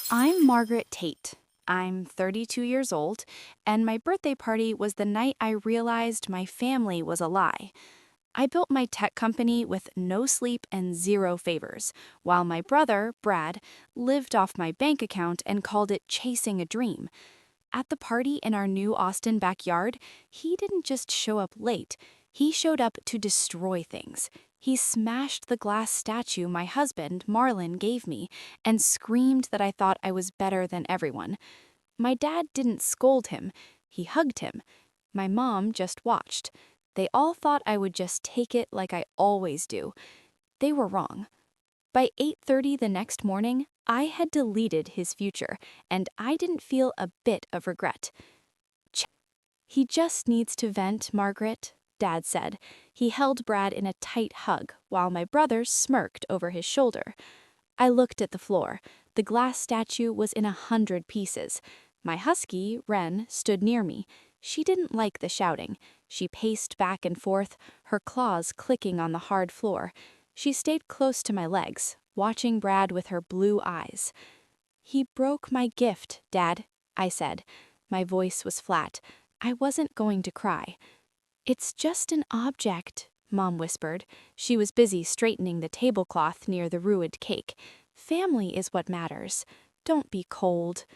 I'm Margaret Tate. I'm 32 years old, and my birthday party was the night I realized my family was a lie. I built my tech company with no sleep and zero favors, while my brother, Brad, lived off my bank account and called it chasing a dream. At the party in our new Austin backyard, he didn't just show up late, he showed up to destroy things. He smashed the glass statue my husband, Marlon, gave me and screamed that I thought I was better than everyone. My dad didn't scold him, he hugged him. My mom just watched. They all thought I would just take it like I always do. They were wrong. By 8:30 the next morning, I had deleted his future, and I didn't feel a bit of regret. He just needs to vent, Margaret, Dad said. He held Brad in a tight hug, while my brother smirked over his shoulder. I looked at the floor. The glass statue was in 100 pieces. My husky, Wren, stood near me. She didn't like the shouting. She paced back and forth, her claws clicking on the hard floor. She stayed close to my legs, watching Brad with her blue eyes. "He broke my gift, Dad," I said. My voice was flat. I wasn't going to cry. "It's just an object," Mom whispered. She was busy straightening the tablecloth near the ruined cake. "Family is what matters. Don't be cold."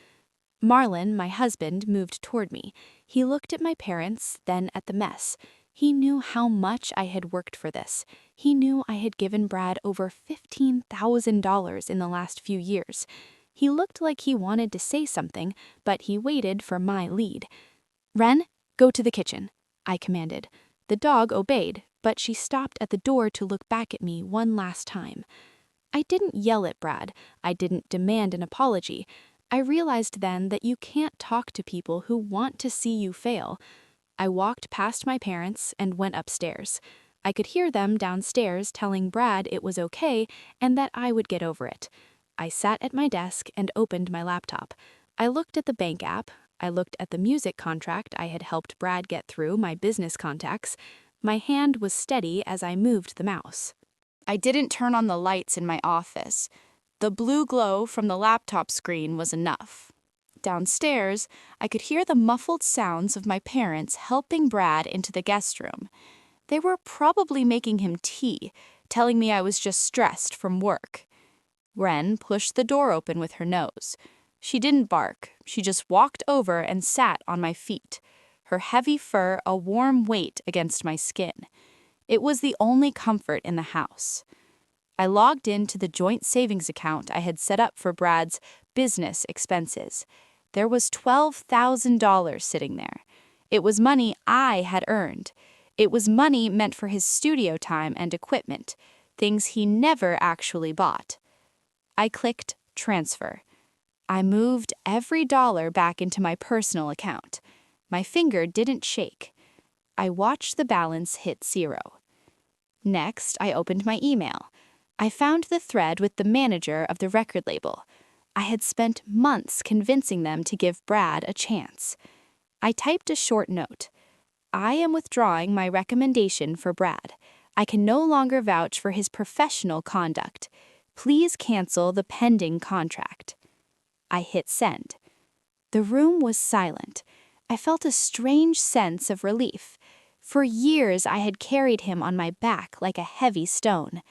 Marlon, my husband, moved toward me. He looked at my parents, then at the mess. He knew how much I had worked for this. He knew I had given Brad over $15,000 in the last few years. He looked like he wanted to say something, but he waited for my lead. "Wren, go to the kitchen," I commanded. The dog obeyed, but she stopped at the door to look back at me one last time. I didn't yell at Brad. I didn't demand an apology. I realized then that you can't talk to people who want to see you fail. I walked past my parents and went upstairs. I could hear them downstairs telling Brad it was okay and that I would get over it. I sat at my desk and opened my laptop. I looked at the bank app. I looked at the music contract I had helped Brad get through my business contacts. My hand was steady as I moved the mouse. I didn't turn on the lights in my office. The blue glow from the laptop screen was enough. Downstairs, I could hear the muffled sounds of my parents helping Brad into the guest room. They were probably making him tea, telling me I was just stressed from work. Wren pushed the door open with her nose. She didn't bark. She just walked over and sat on my feet, her heavy fur a warm weight against my skin. It was the only comfort in the house. I logged into the joint savings account I had set up for Brad's business expenses. There was $12,000 sitting there. It was money I had earned. It was money meant for his studio time and equipment, things he never actually bought. I clicked transfer. I moved every dollar back into my personal account. My finger didn't shake. I watched the balance hit 0. Next, I opened my email. I found the thread with the manager of the record label. I had spent months convincing them to give Brad a chance. I typed a short note. "I am withdrawing my recommendation for Brad. I can no longer vouch for his professional conduct. Please cancel the pending contract." I hit send. The room was silent. I felt a strange sense of relief. For years, I had carried him on my back like a heavy stone.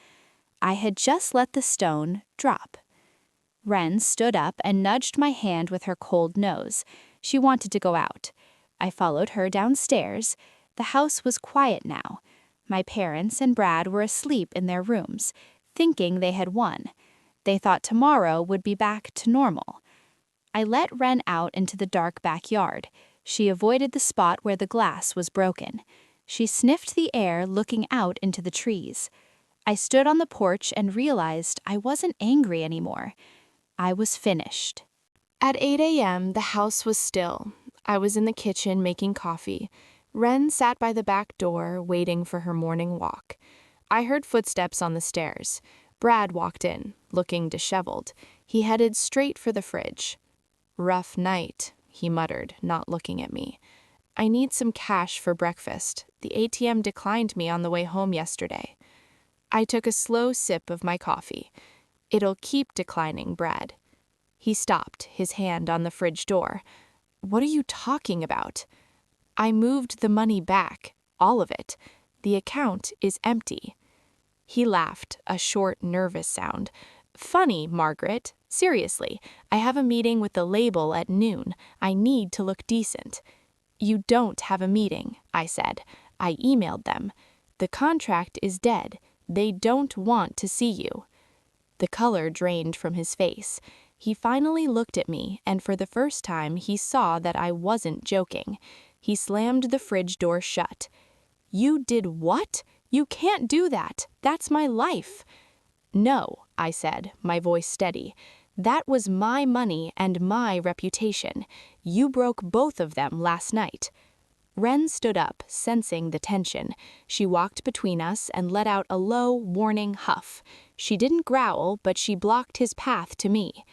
I had just let the stone drop. Wren stood up and nudged my hand with her cold nose. She wanted to go out. I followed her downstairs. The house was quiet now. My parents and Brad were asleep in their rooms, thinking they had won. They thought tomorrow would be back to normal. I let Wren out into the dark backyard. She avoided the spot where the glass was broken. She sniffed the air, looking out into the trees. I stood on the porch and realized I wasn't angry anymore. I was finished. At 8 a.m., the house was still. I was in the kitchen making coffee. Wren sat by the back door, waiting for her morning walk. I heard footsteps on the stairs. Brad walked in, looking disheveled. He headed straight for the fridge. "Rough night," he muttered, not looking at me. "I need some cash for breakfast. The ATM declined me on the way home yesterday." I took a slow sip of my coffee. "It'll keep declining, Brad." He stopped, his hand on the fridge door. "What are you talking about?" "I moved the money back, all of it. The account is empty." He laughed, a short, nervous sound. "Funny, Margaret. Seriously, I have a meeting with the label at noon. I need to look decent." "You don't have a meeting," I said. "I emailed them. The contract is dead. They don't want to see you." The color drained from his face. He finally looked at me, and for the first time he saw that I wasn't joking. He slammed the fridge door shut. "You did what? You can't do that. That's my life." "No," I said, my voice steady. "That was my money and my reputation. You broke both of them last night." Wren stood up, sensing the tension. She walked between us and let out a low, warning huff. She didn't growl, but she blocked his path to me.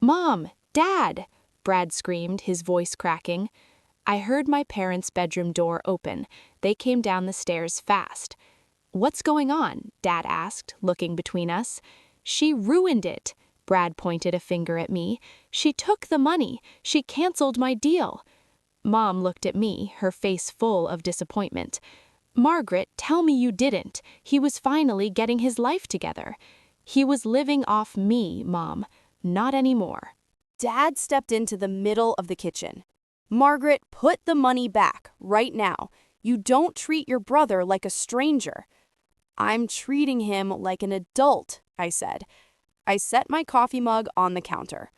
"Mom! Dad!" Brad screamed, his voice cracking. I heard my parents' bedroom door open. They came down the stairs fast. "What's going on?" Dad asked, looking between us. "She ruined it." Brad pointed a finger at me. "She took the money. She canceled my deal." Mom looked at me, her face full of disappointment. "Margaret, tell me you didn't. He was finally getting his life together." "He was living off me, Mom. Not anymore." Dad stepped into the middle of the kitchen. "Margaret, put the money back, right now. You don't treat your brother like a stranger." "I'm treating him like an adult," I said. I set my coffee mug on the counter.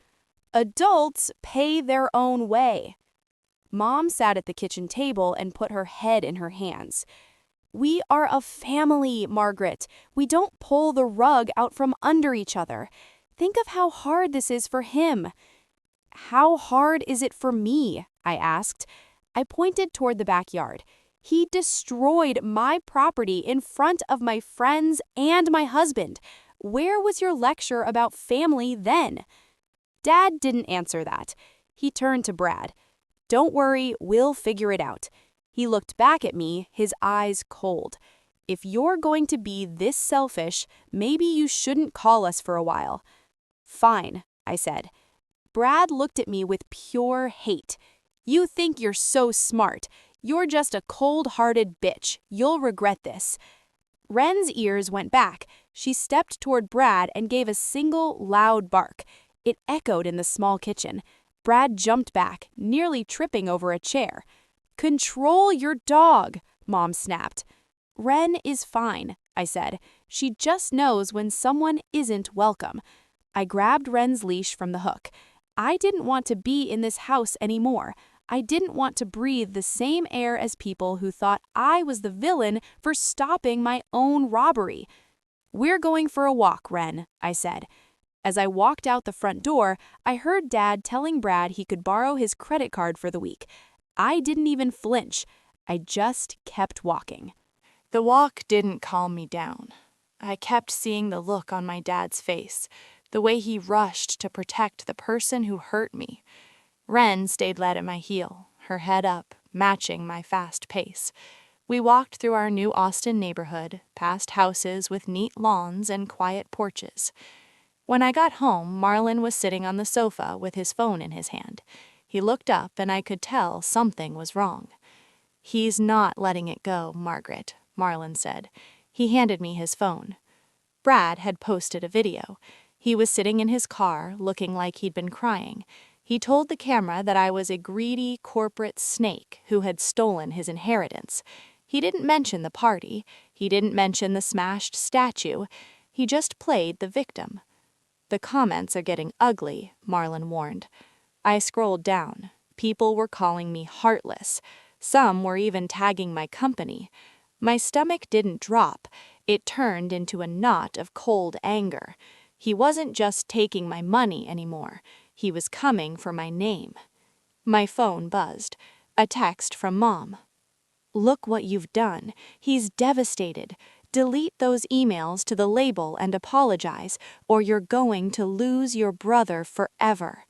"Adults pay their own way." Mom sat at the kitchen table and put her head in her hands. "We are a family, Margaret. We don't pull the rug out from under each other. Think of how hard this is for him." "How hard is it for me?" I asked. I pointed toward the backyard. "He destroyed my property in front of my friends and my husband. Where was your lecture about family then?" Dad didn't answer that. He turned to Brad. "Don't worry, we'll figure it out." He looked back at me, his eyes cold. "If you're going to be this selfish, maybe you shouldn't call us for a while." "Fine," I said. Brad looked at me with pure hate. "You think you're so smart. You're just a cold-hearted bitch. You'll regret this." Wren's ears went back. She stepped toward Brad and gave a single, loud bark. It echoed in the small kitchen. Brad jumped back, nearly tripping over a chair. "Control your dog," Mom snapped. "Wren is fine," I said. "She just knows when someone isn't welcome." I grabbed Wren's leash from the hook. I didn't want to be in this house anymore. I didn't want to breathe the same air as people who thought I was the villain for stopping my own robbery. "We're going for a walk, Wren," I said. As I walked out the front door, I heard Dad telling Brad he could borrow his credit card for the week. I didn't even flinch. I just kept walking. The walk didn't calm me down. I kept seeing the look on my dad's face, the way he rushed to protect the person who hurt me. Wren stayed led at my heel, her head up, matching my fast pace. We walked through our new Austin neighborhood, past houses with neat lawns and quiet porches. When I got home, Marlon was sitting on the sofa with his phone in his hand. He looked up and I could tell something was wrong. "He's not letting it go, Margaret," Marlon said. He handed me his phone. Brad had posted a video. He was sitting in his car, looking like he'd been crying. He told the camera that I was a greedy corporate snake who had stolen his inheritance. He didn't mention the party. He didn't mention the smashed statue. He just played the victim. "The comments are getting ugly," Marlon warned. I scrolled down. People were calling me heartless. Some were even tagging my company. My stomach didn't drop. It turned into a knot of cold anger. He wasn't just taking my money anymore. He was coming for my name. My phone buzzed. A text from Mom. "Look what you've done. He's devastated. Delete those emails to the label and apologize, or you're going to lose your brother forever."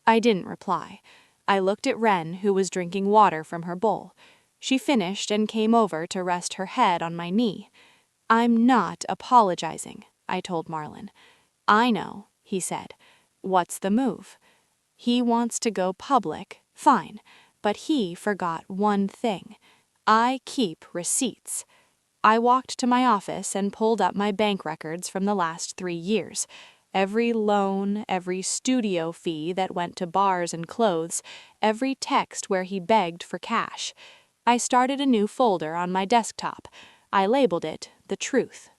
I didn't reply. I looked at Wren, who was drinking water from her bowl. She finished and came over to rest her head on my knee. "I'm not apologizing," I told Marlon. "I know," he said. What's the move? He wants to go public, fine, but he forgot one thing. I keep receipts. I walked to my office and pulled up my bank records from the last 3 years. Every loan, every studio fee that went to bars and clothes, every text where he begged for cash. I started a new folder on my desktop. I labeled it The Truth.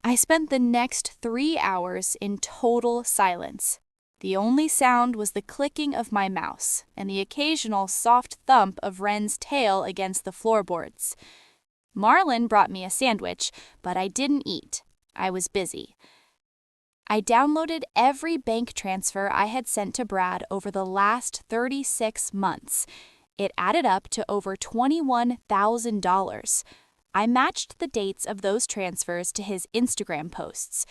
I spent the next 3 hours in total silence. The only sound was the clicking of my mouse and the occasional soft thump of Wren's tail against the floorboards. Marlon brought me a sandwich, but I didn't eat. I was busy. I downloaded every bank transfer I had sent to Brad over the last 36 months. It added up to over $21,000. I matched the dates of those transfers to his Instagram posts.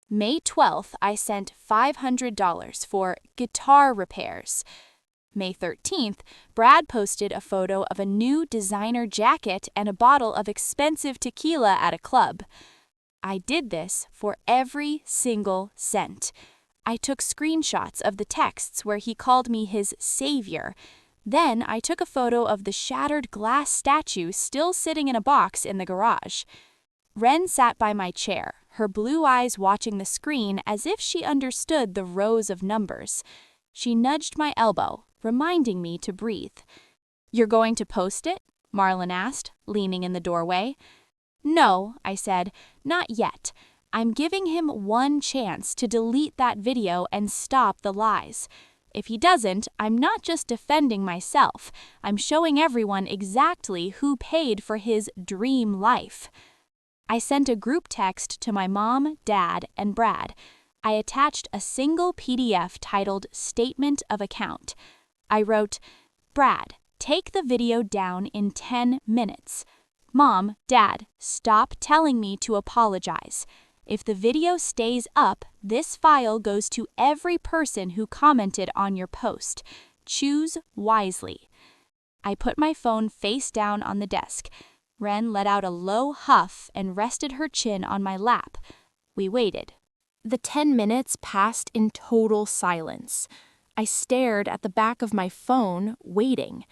May 12th, I sent $500 for guitar repairs. May 13th, Brad posted a photo of a new designer jacket and a bottle of expensive tequila at a club. I did this for every single cent. I took screenshots of the texts where he called me his savior. Then I took a photo of the shattered glass statue still sitting in a box in the garage. Wren sat by my chair, her blue eyes watching the screen as if she understood the rows of numbers. She nudged my elbow, reminding me to breathe. "You're going to post it?" Marlon asked, leaning in the doorway. "No," I said, "not yet. I'm giving him one chance to delete that video and stop the lies. If he doesn't, I'm not just defending myself. I'm showing everyone exactly who paid for his dream life." I sent a group text to my mom, dad, and Brad. I attached a single PDF titled Statement of Account. I wrote, "Brad, take the video down in 10 minutes. Mom, Dad, stop telling me to apologize. If the video stays up, this file goes to every person who commented on your post. Choose wisely." I put my phone face down on the desk. Wren let out a low huff and rested her chin on my lap. We waited. The 10 minutes passed in total silence. I stared at the back of my phone, waiting.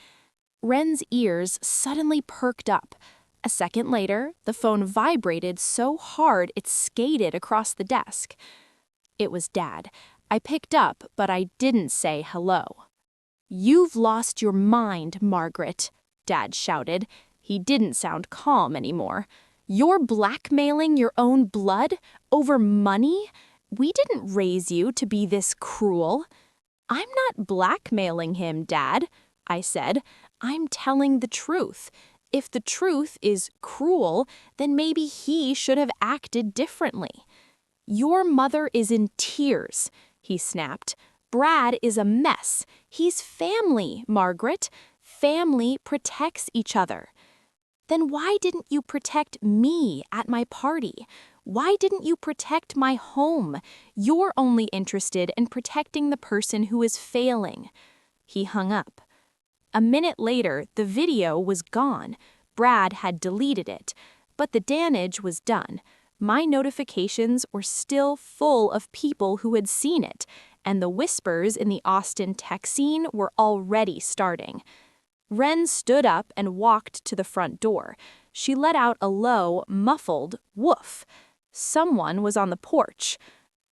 Wren's ears suddenly perked up. A second later, the phone vibrated so hard it skated across the desk. It was Dad. I picked up, but I didn't say hello. "You've lost your mind, Margaret," Dad shouted. He didn't sound calm anymore. "You're blackmailing your own blood over money? We didn't raise you to be this cruel." "I'm not blackmailing him, Dad," I said. "I'm telling the truth. If the truth is cruel, then maybe he should have acted differently." "Your mother is in tears," he snapped. "Brad is a mess. He's family, Margaret. Family protects each other." "Then why didn't you protect me at my party? Why didn't you protect my home? You're only interested in protecting the person who is failing." He hung up. A minute later, the video was gone. Brad had deleted it, but the damage was done. My notifications were still full of people who had seen it, and the whispers in the Austin tech scene were already starting. Wren stood up and walked to the front door. She let out a low, muffled woof. Someone was on the porch.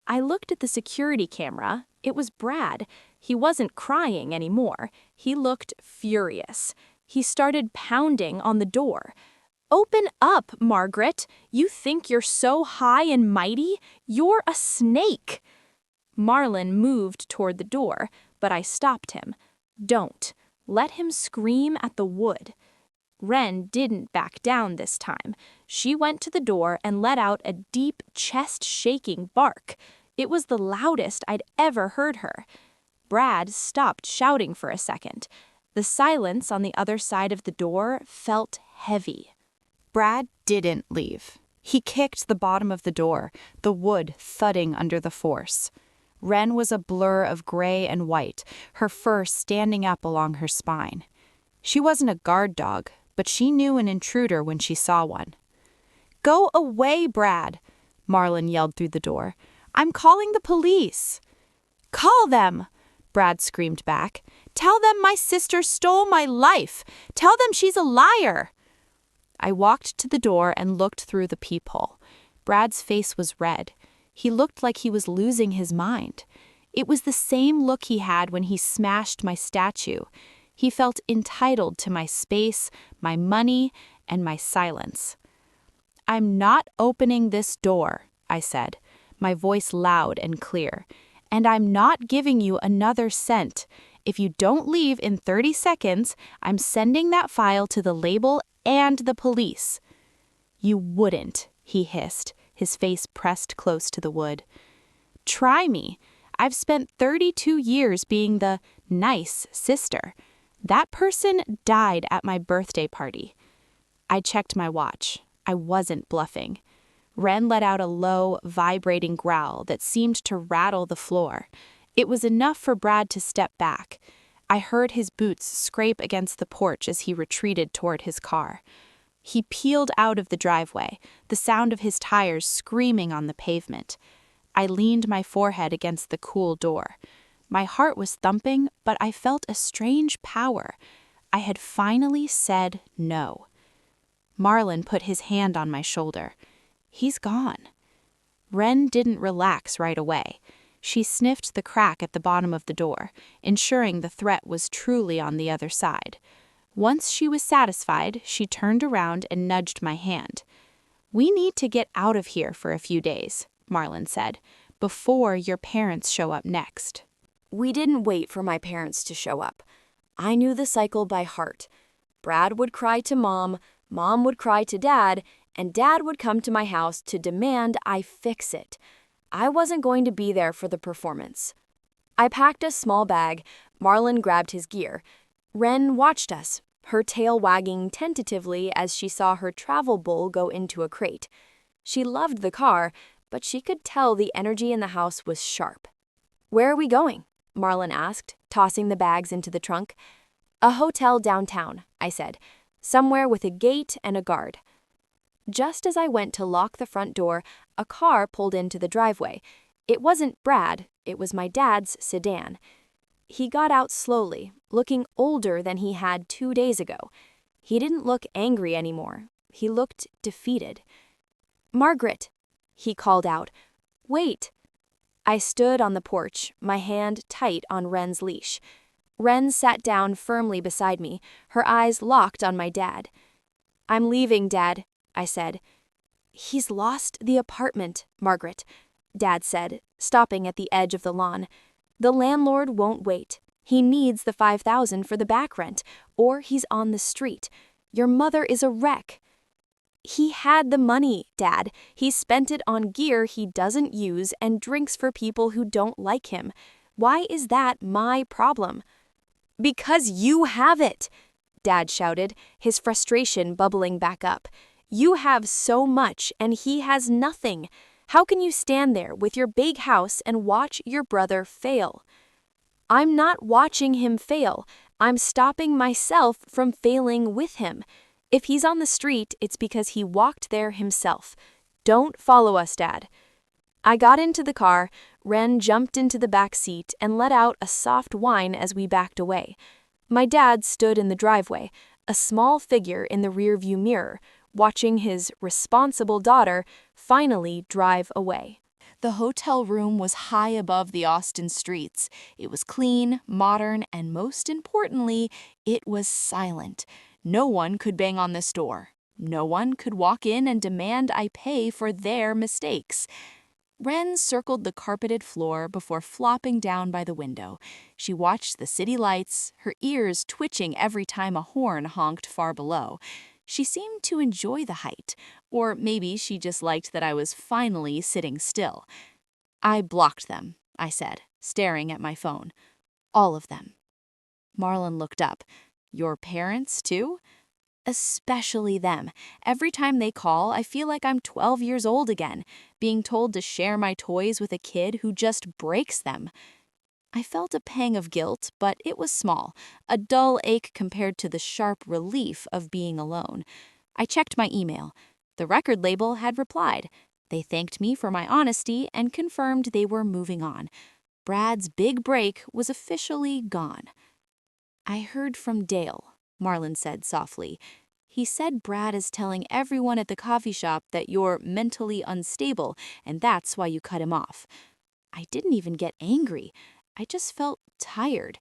I looked at the security camera. It was Brad. He wasn't crying anymore. He looked furious. He started pounding on the door. "Open up, Margaret. You think you're so high and mighty? You're a snake." Marlon moved toward the door, but I stopped him. "Don't. Let him scream at the wood." Wren didn't back down this time. She went to the door and let out a deep, chest-shaking bark. It was the loudest I'd ever heard her. Brad stopped shouting for a second. The silence on the other side of the door felt heavy. Brad didn't leave. He kicked the bottom of the door, the wood thudding under the force. Wren was a blur of gray and white, her fur standing up along her spine. She wasn't a guard dog, but she knew an intruder when she saw one. "Go away, Brad," Marlon yelled through the door. "I'm calling the police." Call them, Brad screamed back. Tell them my sister stole my life. Tell them she's a liar. I walked to the door and looked through the peephole. Brad's face was red. He looked like he was losing his mind. It was the same look he had when he smashed my statue. He felt entitled to my space, my money, and my silence. I'm not opening this door, I said, my voice loud and clear. And I'm not giving you another cent. If you don't leave in 30 seconds, I'm sending that file to the label and the police. You wouldn't, he hissed, his face pressed close to the wood. Try me. I've spent 32 years being the nice sister. That person died at my birthday party. I checked my watch. I wasn't bluffing. Wren let out a low, vibrating growl that seemed to rattle the floor. It was enough for Brad to step back. I heard his boots scrape against the porch as he retreated toward his car. He peeled out of the driveway, the sound of his tires screaming on the pavement. I leaned my forehead against the cool door. My heart was thumping, but I felt a strange power. I had finally said no. Marlon put his hand on my shoulder. He's gone. Wren didn't relax right away. She sniffed the crack at the bottom of the door, ensuring the threat was truly on the other side. Once she was satisfied, she turned around and nudged my hand. We need to get out of here for a few days, Marlon said, before your parents show up next. We didn't wait for my parents to show up. I knew the cycle by heart. Brad would cry to Mom, Mom would cry to Dad, and Dad would come to my house to demand I fix it. I wasn't going to be there for the performance. I packed a small bag. Marlon grabbed his gear. Wren watched us, her tail wagging tentatively as she saw her travel bowl go into a crate. She loved the car, but she could tell the energy in the house was sharp. Where are we going? Marlon asked, tossing the bags into the trunk. A hotel downtown, I said, somewhere with a gate and a guard. Just as I went to lock the front door, a car pulled into the driveway. It wasn't Brad, it was my dad's sedan. He got out slowly, looking older than he had 2 days ago. He didn't look angry anymore. He looked defeated. Margaret, he called out. Wait. I stood on the porch, my hand tight on Wren's leash. Wren sat down firmly beside me, her eyes locked on my dad. I'm leaving, Dad, I said. He's lost the apartment, Margaret, Dad said, stopping at the edge of the lawn. The landlord won't wait. He needs the $5,000 for the back rent, or he's on the street. Your mother is a wreck. He had the money, Dad. He spent it on gear he doesn't use and drinks for people who don't like him. Why is that my problem? Because you have it, Dad shouted, his frustration bubbling back up. You have so much and he has nothing. How can you stand there with your big house and watch your brother fail? I'm not watching him fail. I'm stopping myself from failing with him. If he's on the street, it's because he walked there himself. Don't follow us, Dad. I got into the car. Wren jumped into the back seat and let out a soft whine as we backed away. My dad stood in the driveway, a small figure in the rearview mirror, watching his responsible daughter finally drive away. The hotel room was high above the Austin streets. It was clean, modern, and most importantly, it was silent. No one could bang on this door. No one could walk in and demand I pay for their mistakes. Wren circled the carpeted floor before flopping down by the window. She watched the city lights, her ears twitching every time a horn honked far below. She seemed to enjoy the height, or maybe she just liked that I was finally sitting still. I blocked them, I said, staring at my phone. All of them. Marlon looked up. Your parents, too? Especially them. Every time they call, I feel like I'm 12 years old again, being told to share my toys with a kid who just breaks them. I felt a pang of guilt, but it was small, a dull ache compared to the sharp relief of being alone. I checked my email. The record label had replied. They thanked me for my honesty and confirmed they were moving on. Brad's big break was officially gone. "I heard from Dale," Marlon said softly. "He said Brad is telling everyone at the coffee shop that you're mentally unstable, and that's why you cut him off." I didn't even get angry. I just felt tired.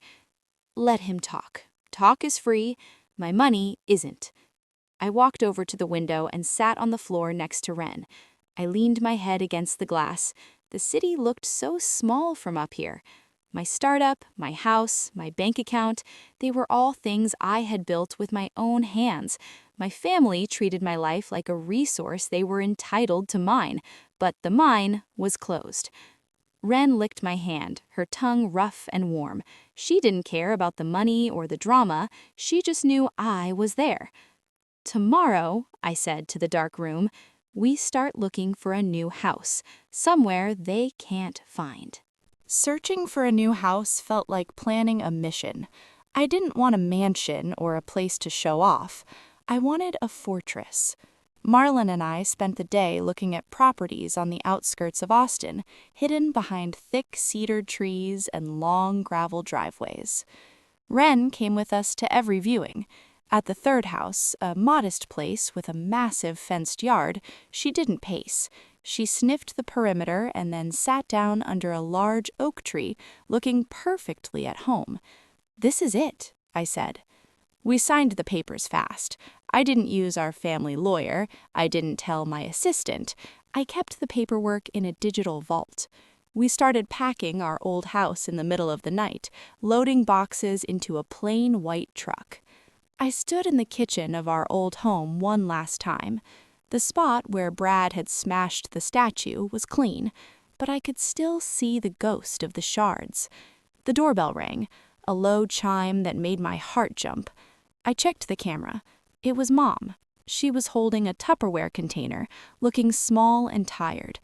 Let him talk. Talk is free. My money isn't. I walked over to the window and sat on the floor next to Ren. I leaned my head against the glass. The city looked so small from up here. My startup, my house, my bank account, they were all things I had built with my own hands. My family treated my life like a resource they were entitled to mine, but the mine was closed. Ren licked my hand, her tongue rough and warm. She didn't care about the money or the drama. She just knew I was there. "Tomorrow," I said to the dark room, "we start looking for a new house, somewhere they can't find." Searching for a new house felt like planning a mission. I didn't want a mansion or a place to show off. I wanted a fortress. Marlon and I spent the day looking at properties on the outskirts of Austin, hidden behind thick cedar trees and long gravel driveways. Ren came with us to every viewing. At the third house, a modest place with a massive fenced yard, she didn't pace. She sniffed the perimeter and then sat down under a large oak tree, looking perfectly at home. "This is it," I said. We signed the papers fast. I didn't use our family lawyer. I didn't tell my assistant. I kept the paperwork in a digital vault. We started packing our old house in the middle of the night, loading boxes into a plain white truck. I stood in the kitchen of our old home one last time. The spot where Brad had smashed the statue was clean, but I could still see the ghost of the shards. The doorbell rang, a low chime that made my heart jump. I checked the camera. It was Mom. She was holding a Tupperware container, looking small and tired.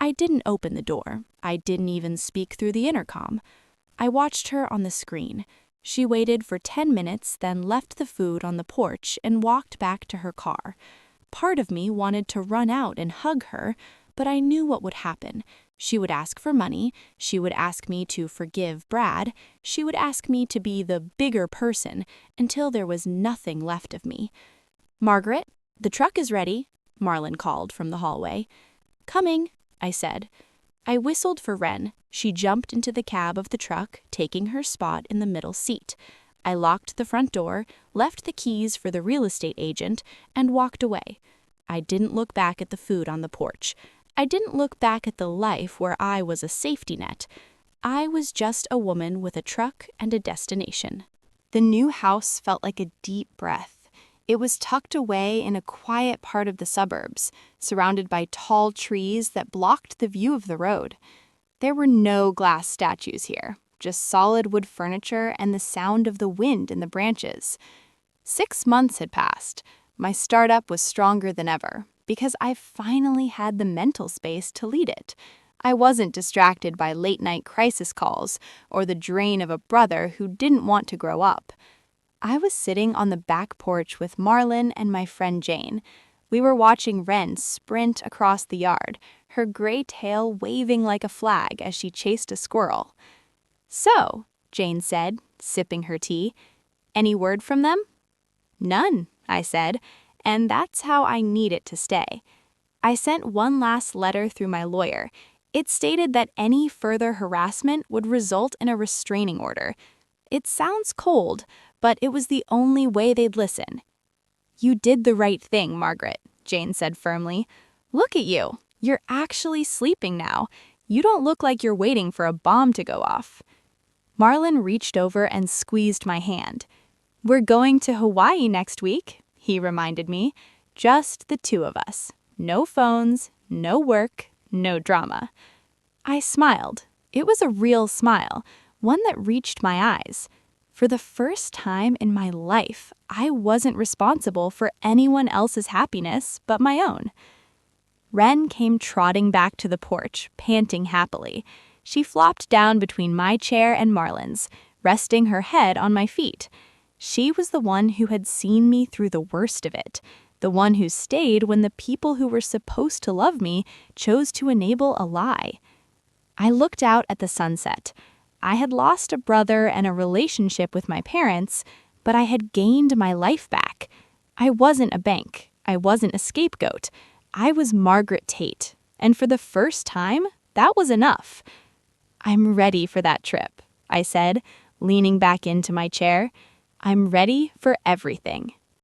I didn't open the door. I didn't even speak through the intercom. I watched her on the screen. She waited for 10 minutes, then left the food on the porch and walked back to her car. Part of me wanted to run out and hug her, but I knew what would happen. She would ask for money. She would ask me to forgive Brad. She would ask me to be the bigger person until there was nothing left of me. "Margaret, the truck is ready," Marlon called from the hallway. "Coming," I said. I whistled for Ren. She jumped into the cab of the truck, taking her spot in the middle seat. I locked the front door, left the keys for the real estate agent, and walked away. I didn't look back at the food on the porch. I didn't look back at the life where I was a safety net. I was just a woman with a truck and a destination. The new house felt like a deep breath. It was tucked away in a quiet part of the suburbs, surrounded by tall trees that blocked the view of the road. There were no glass statues here, just solid wood furniture and the sound of the wind in the branches. 6 months had passed. My startup was stronger than ever, because I finally had the mental space to lead it. I wasn't distracted by late-night crisis calls or the drain of a brother who didn't want to grow up. I was sitting on the back porch with Marlon and my friend Jane. We were watching Ren sprint across the yard, her gray tail waving like a flag as she chased a squirrel. "So," Jane said, sipping her tea, "any word from them?" "None," I said, and that's how I need it to stay. I sent one last letter through my lawyer. It stated that any further harassment would result in a restraining order. It sounds cold, but it was the only way they'd listen. "You did the right thing, Margaret," Jane said firmly. "Look at you. You're actually sleeping now. You don't look like you're waiting for a bomb to go off." Marlon reached over and squeezed my hand. "We're going to Hawaii next week," he reminded me. "Just the two of us. No phones, no work, no drama." I smiled. It was a real smile, one that reached my eyes. For the first time in my life, I wasn't responsible for anyone else's happiness but my own. Ren came trotting back to the porch, panting happily. She flopped down between my chair and Marlon's, resting her head on my feet. She was the one who had seen me through the worst of it, the one who stayed when the people who were supposed to love me chose to enable a lie. I looked out at the sunset. I had lost a brother and a relationship with my parents, but I had gained my life back. I wasn't a bank. I wasn't a scapegoat. I was Margaret Tate. And for the first time, that was enough. I'm ready for that trip, I said, leaning back into my chair. I'm ready for everything.